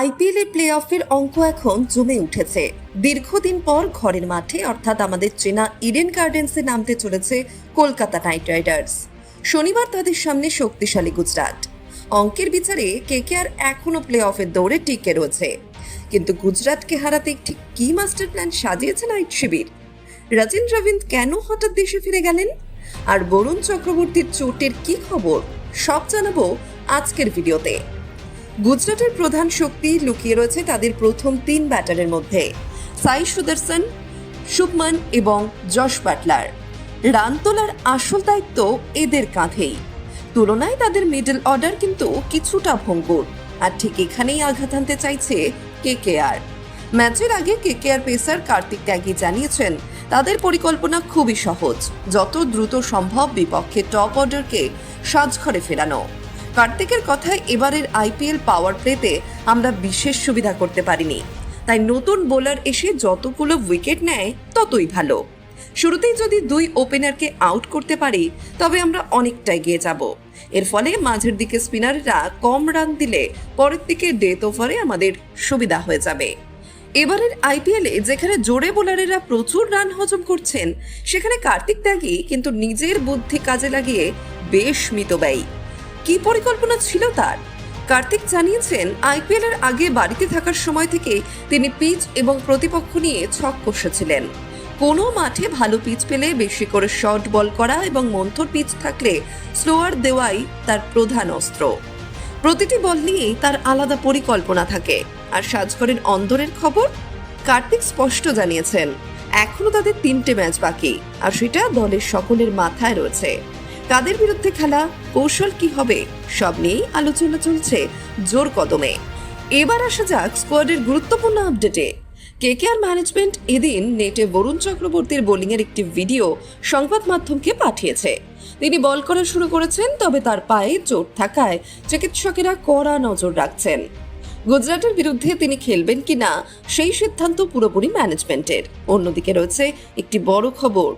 IPL এর play অফের অঙ্ক এখন জমে উঠেছে। দীর্ঘদিন পর ঘরের মাঠে অর্থাৎ আমাদের চেনা ইডেন গার্ডেন্সে নামতে চলেছে কলকাতা নাইট রাইডার্স। শনিবার তাদের সামনে শক্তিশালী গুজরাট। অঙ্কের বিচারে কেকেআর এখনো প্লে অফের দৌড়ে টিকে রয়েছে, কিন্তু গুজরাটকে হারাতে ঠিক কি মাস্টার প্ল্যান সাজিয়েছে নাইট শিবির? রচিন রবিন্দ কেন হঠাৎ দেশে ফিরে গেলেন, আর বরুণ চক্রবর্তীর চোটের কি খবর, সব জানাবো আজকের ভিডিওতে। গুজরাটের প্রধান শক্তি লুকিয়ে রয়েছে তাদের প্রথম 3 ব্যাটারের মধ্যে, সাই সুদর্শন, শুভমান এবং যশ বাটলার। রান তোলার আসল দায়িত্ব এদের কাঁধেই। তুলনায় তাদের মিডল অর্ডার কিন্তু কিছুটা ভঙ্গুর, আর ঠিক এখানেই আঘাত আনতে চাইছে কেকেআর। ম্যাচের আগে কেকেআর পেসার কার্তিক ত্যাগী জানিয়েছেন তাদের পরিকল্পনা খুবই সহজ, যত দ্রুত সম্ভব বিপক্ষে টপ অর্ডারকে সাজঘরে ফেরানো। কার্তিকের কথায়, এবারের আইপিএল পাওয়ার প্লেতে আমরা বিশেষ সুবিধা করতে পারিনি, তাই নতুন বোলার এসে যতগুলো উইকেট নেয় ততই ভালো। শুরুতেই যদি 2 ওপেনারকে আউট করতে পারি তবে আমরা অনেকটা এগিয়ে যাব। এর ফলে মাঝের দিকে স্পিনাররা কম রান দিলে পরের দিকে ডেথ ওভারে আমাদের সুবিধা হয়ে যাবে। এবারের আইপিএলে যেখানে জোরে বোলারেরা প্রচুর রান হজম করছেন, সেখানে কার্তিক ত্যাগী কিন্তু নিজের বুদ্ধি কাজে লাগিয়ে বেশ মিতব্যয়ী। কি পরিকল্পনা ছিল তার? কার্তিক জানিয়েছেন আইপিএল এর আগে বাড়িতে থাকার সময় থেকে তিনি পিচ এবং প্রতিপক্ষ নিয়ে ছক কষেছিলেন। কোনো মাঠে ভালো পিচ পেলে বেশি করে শর্ট বল করা এবং মন্থর পিচ থাকলে স্লোয়ার দেওয়াই তার প্রধান অস্ত্র। প্রতিটি বল নিয়েই তার আলাদা পরিকল্পনা থাকে। আর সাজঘরের অন্দরের খবর, কার্তিক স্পষ্ট জানিয়েছেন এখনো তাদের 3টে ম্যাচ বাকি, আর সেটা দলের সকলের মাথায় রয়েছে। কাদের বিরুদ্ধে খেলা, কৌশল কি হবে, সব নিয়েই আলোচনা চলছে জোর কদমে। এবার আসা যাক স্কোয়াডের গুরুত্বপূর্ণ আপডেটে। কেকেআর ম্যানেজমেন্ট এদিন নেটে বরুণ চক্রবর্তীর বোলিংয়ের একটি ভিডিও সংবাদ মাধ্যমকে পাঠিয়েছে। তিনি বল করা শুরু করেছেন, তবে তার পায়ে চোট থাকায় চিকিৎসকেরা কড়া নজর রাখছেন। গুজরাটের বিরুদ্ধে তিনি খেলবেন কিনা সেই সিদ্ধান্ত পুরোপুরি ম্যানেজমেন্টের। অন্যদিকে রয়েছে একটি বড় খবর,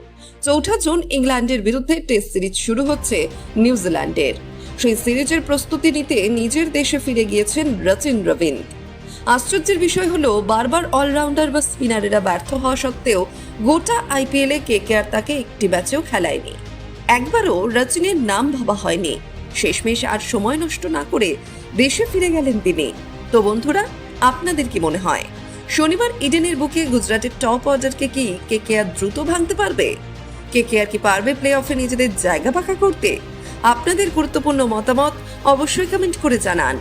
4 জুন ইংল্যান্ডের বিরুদ্ধে টেস্ট সিরিজ শুরু হচ্ছে নিউজিল্যান্ডের। সেই সিরিজের প্রস্তুতি নিতে নিজের দেশে ফিরে গিয়েছেন রচিন রবিন্দ। আশ্চর্যের বিষয় হলো, বারবার অলরাউন্ডার বা স্পিনারেরা ব্যর্থ হওয়া সত্ত্বেও গোটা আইপিএলে কেকেআর তাকে একটি ম্যাচেও খেলায়নি। একবারও রচিনের নাম ভাবা হয়নি। শেষমেশ আর সময় নষ্ট না করে দেশে ফিরে গেলেন তিনি। তো বন্ধুরা, আপনাদের কি মনে হয়, শনিবার ইডেনের বুকে গুজরাটের টপ অর্ডারকে কি কেকেআর দ্রুত ভাঙতে পারবে? কেকেআর কি পারবে প্লে অফে নিজেদের জায়গা পাকা করতে? আপনাদের গুরুত্বপূর্ণ মতামত অবশ্যই কমেন্ট করে জানান।